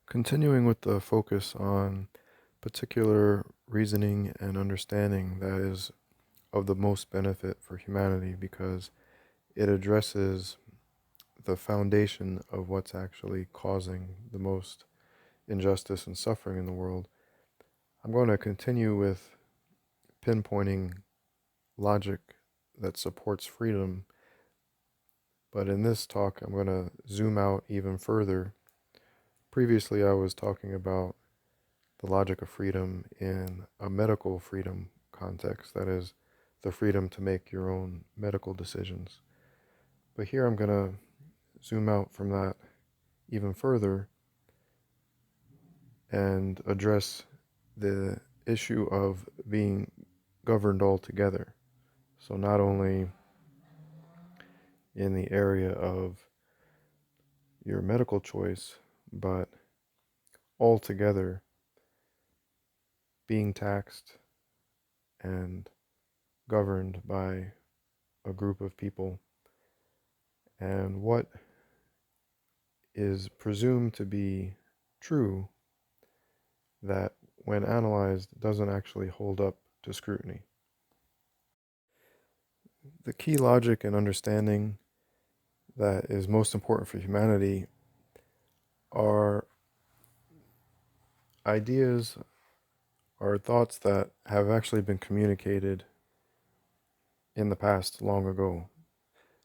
Continuing with the focus on particular reasoning and understanding that is of the most benefit for humanity because it addresses the foundation of what's actually causing the most injustice and suffering in the world. I'm going to continue with pinpointing logic that supports freedom, but in this talk, I'm going to zoom out even further. Previously, I was talking about the logic of freedom in a medical freedom context, that is, the freedom to make your own medical decisions. But here I'm going to zoom out from that even further and address the issue of being governed altogether. So, not only in the area of your medical choice, but altogether being taxed and governed by a group of people, and what is presumed to be true that, when analyzed, doesn't actually hold up to scrutiny. The key logic and understanding that is most important for humanity are ideas or thoughts that have actually been communicated in the past long ago.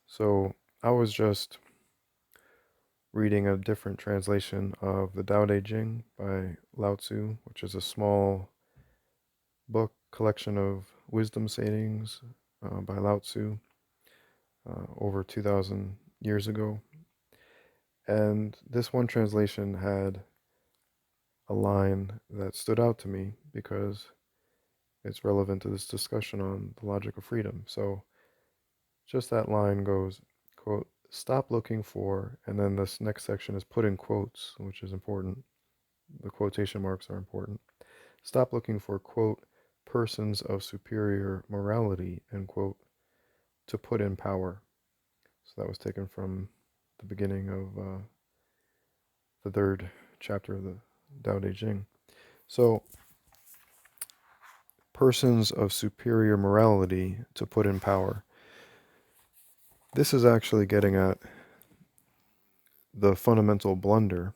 So I was just reading a different translation of the Tao Te Ching by Lao Tzu, which is a small book collection of wisdom sayings by Lao Tzu over 2,000 years ago. And this one translation had a line that stood out to me because it's relevant to this discussion on the logic of freedom. So just that line goes, quote, "Stop looking for," and then this next section is put in quotes, which is important. The quotation marks are important. "Stop looking for," quote, "persons of superior morality," end quote, "to put in power." So that was taken from the beginning of the third chapter of the Tao Te Ching. So, persons of superior morality to put in power. This is actually getting at the fundamental blunder,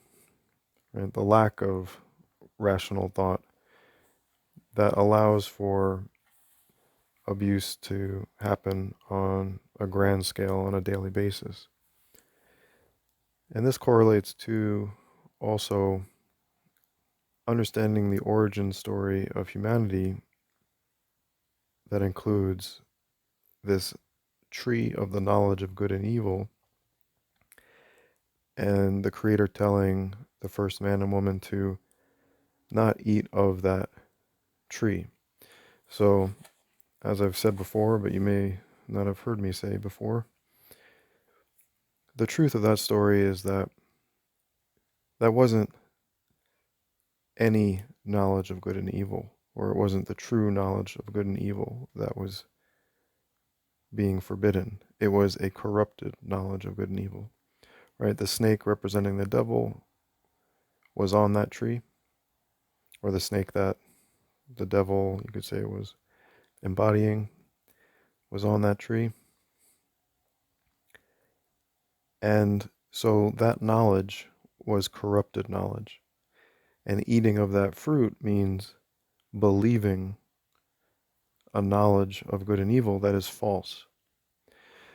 right? The lack of rational thought that allows for abuse to happen on a grand scale on a daily basis. And this correlates to also understanding the origin story of humanity that includes this tree of the knowledge of good and evil, and the Creator telling the first man and woman to not eat of that tree. So, as I've said before, but you may not have heard me say before, the truth of that story is that that wasn't any knowledge of good and evil, or it wasn't the true knowledge of good and evil that was being forbidden. It was a corrupted knowledge of good and evil, right? The snake representing the devil was on that tree, or the snake that the devil, you could say, was embodying, was on that tree. And so that knowledge was corrupted knowledge. And eating of that fruit means believing a knowledge of good and evil that is false.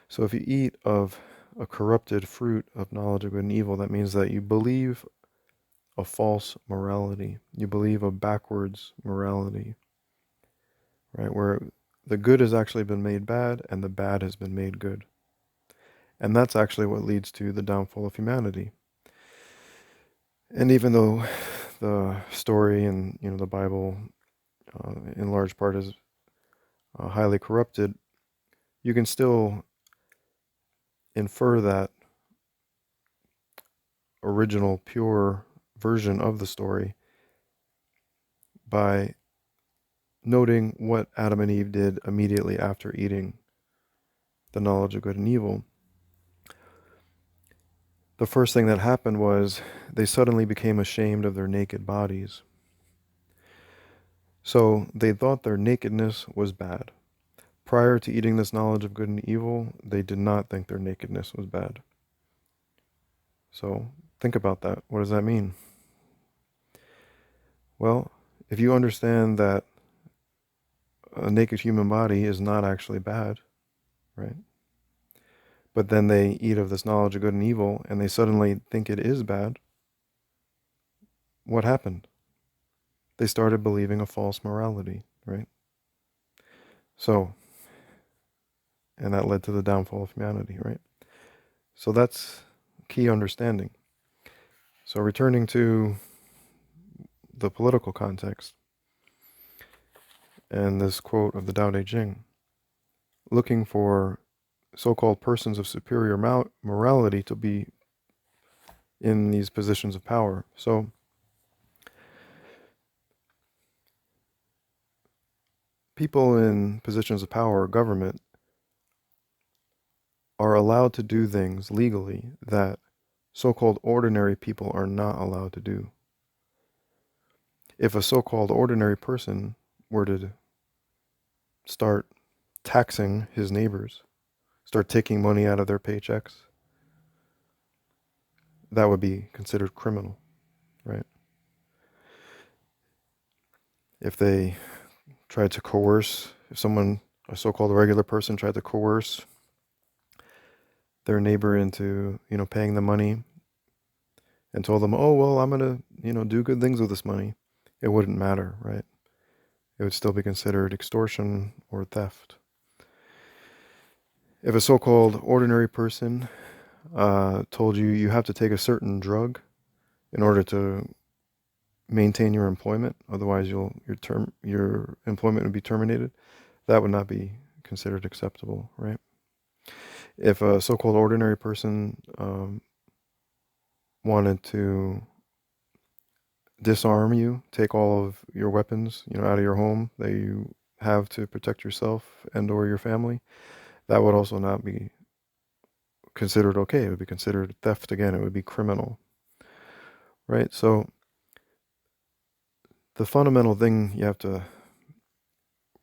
So if you eat of a corrupted fruit of knowledge of good and evil, that means that you believe a false morality. You believe a backwards morality, right? Where the good has actually been made bad and the bad has been made good. And that's actually what leads to the downfall of humanity. And even though the story and the Bible, in large part, is highly corrupted, you can still infer that original pure version of the story by noting what Adam and Eve did immediately after eating the knowledge of good and evil. the first thing that happened was they suddenly became ashamed of their naked bodies. So they thought their nakedness was bad. Prior to eating this knowledge of good and evil, they did not think their nakedness was bad. So think about that. What does that mean? Well, if you understand that a naked human body is not actually bad, right? But then they eat of this knowledge of good and evil and they suddenly think it is bad, what happened? They started believing a false morality, right? So, and that led to the downfall of humanity, right? So that's key understanding. So returning to the political context and this quote of the Tao Te Ching, looking for so-called persons of superior morality to be in these positions of power. So people in positions of power or government are allowed to do things legally that so-called ordinary people are not allowed to do. If a so-called ordinary person were to start taxing his neighbors, start taking money out of their paychecks, that would be considered criminal, right? If they tried to coerce, if someone, a so-called regular person, tried to coerce their neighbor into, paying the money and told them, oh, well, I'm going to, do good things with this money, it wouldn't matter, right? It would still be considered extortion or theft. If a so-called ordinary person told you you have to take a certain drug in order to maintain your employment, otherwise your employment would be terminated, that would not be considered acceptable, right? If a so-called ordinary person wanted to disarm you, take all of your weapons, out of your home that you have to protect yourself and or your family, that would also not be considered okay. It would be considered theft again. It would be criminal, right? So the fundamental thing you have to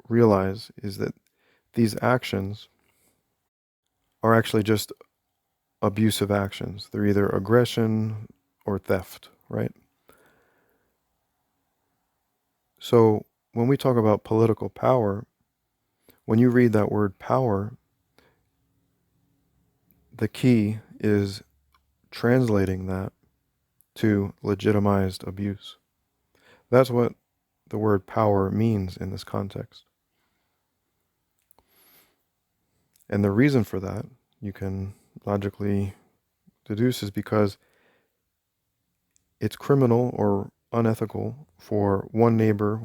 realize is that these actions are actually just abusive actions. They're either aggression or theft, right? So when we talk about political power, when you read that word power, the key is translating that to legitimized abuse. That's what the word power means in this context. And the reason for that, you can logically deduce, is because it's criminal or unethical for one neighbor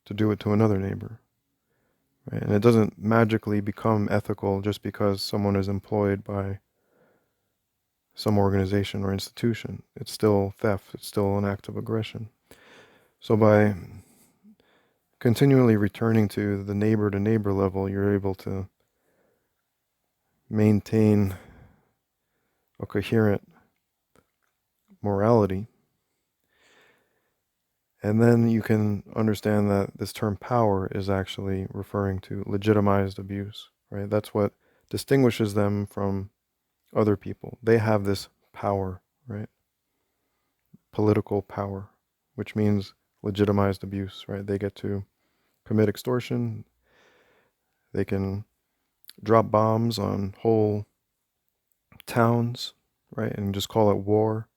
to do it to another neighbor. Right? And it doesn't magically become ethical just because someone is employed by some organization or institution. It's still theft. It's still an act of aggression. So by continually returning to the neighbor to neighbor level, you're able to maintain a coherent morality. And then you can understand that this term power is actually referring to legitimized abuse, right? That's what distinguishes them from other people. They have this power, right? Political power, which means legitimized abuse, right? They get to commit extortion. They can drop bombs on whole towns, right? And just call it war.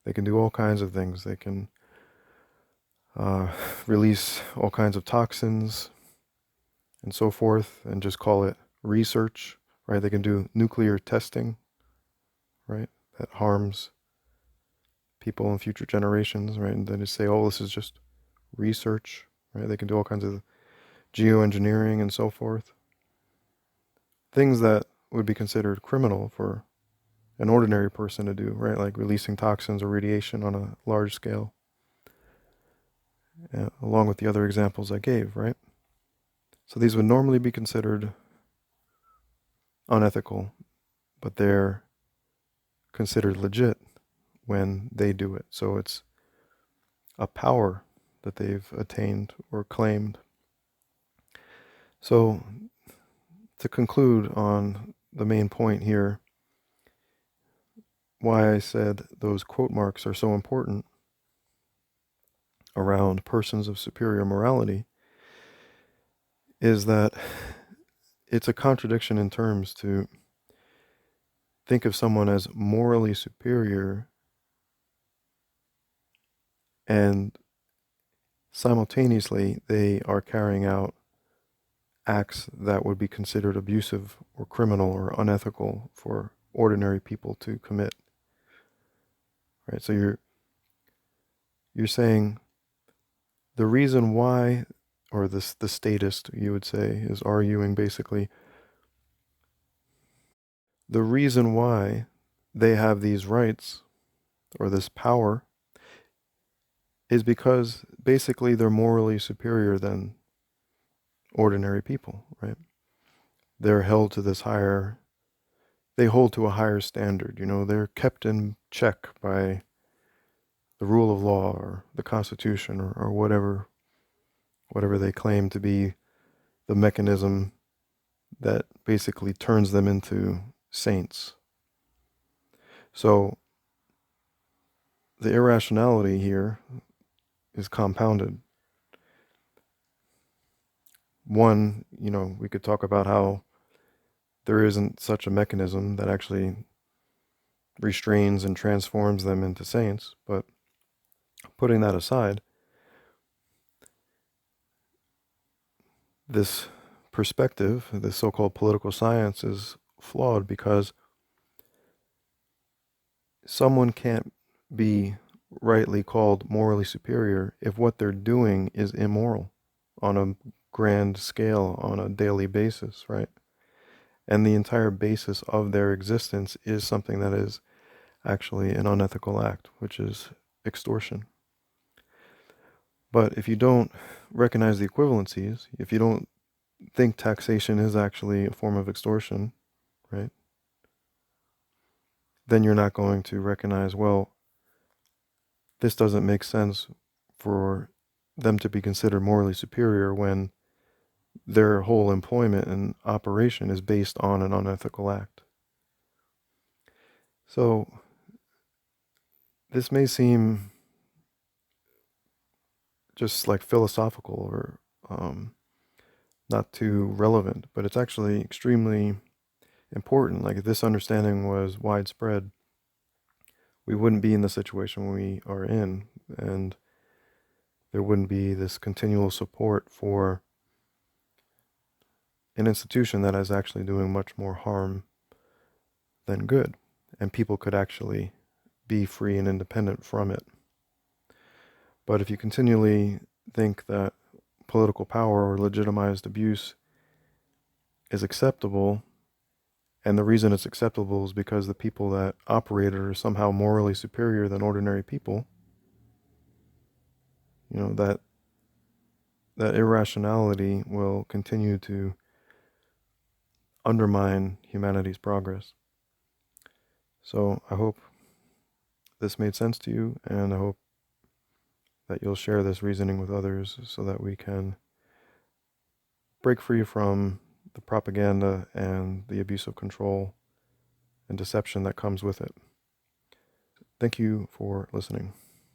They can do all kinds of things. They can release all kinds of toxins and so forth and just call it research, right? They can do nuclear testing, right? That harms people in future generations, right? And then just say, oh, this is just research, right? They can do all kinds of geoengineering and so forth. Things that would be considered criminal for an ordinary person to do, right? Like releasing toxins or radiation on a large scale, along with the other examples I gave, right? So these would normally be considered unethical, but they're considered legit when they do it. So it's a power that they've attained or claimed. So to conclude on the main point here, why I said those quote marks are so important around persons of superior morality is that it's a contradiction in terms to think of someone as morally superior and simultaneously they are carrying out acts that would be considered abusive or criminal or unethical for ordinary people to commit. Right? So you're saying the reason why, or the statist, you would say, is arguing basically the reason why they have these rights or this power is because basically they're morally superior than ordinary people, right? They're held to this higher, they hold to a higher standard, they're kept in check by the rule of law or the Constitution or whatever they claim to be the mechanism that basically turns them into saints. So the irrationality here is compounded. One, we could talk about how there isn't such a mechanism that actually restrains and transforms them into saints, but putting that aside, this perspective, this so-called political science, is flawed because someone can't be rightly called morally superior if what they're doing is immoral on a grand scale on a daily basis, right? And the entire basis of their existence is something that is actually an unethical act, which is extortion. But if you don't recognize the equivalencies, if you don't think taxation is actually a form of extortion, right, then you're not going to recognize, well, this doesn't make sense for them to be considered morally superior when their whole employment and operation is based on an unethical act. So this may seem just like philosophical or not too relevant, but it's actually extremely important. Like if this understanding was widespread, we wouldn't be in the situation we are in, and there wouldn't be this continual support for an institution that is actually doing much more harm than good, and people could actually be free and independent from it. But if you continually think that political power or legitimized abuse is acceptable, and the reason it's acceptable is because the people that operate it are somehow morally superior than ordinary people, that irrationality will continue to undermine humanity's progress. So I hope this made sense to you, and I hope that you'll share this reasoning with others so that we can break free from the propaganda and the abuse of control and deception that comes with it. Thank you for listening.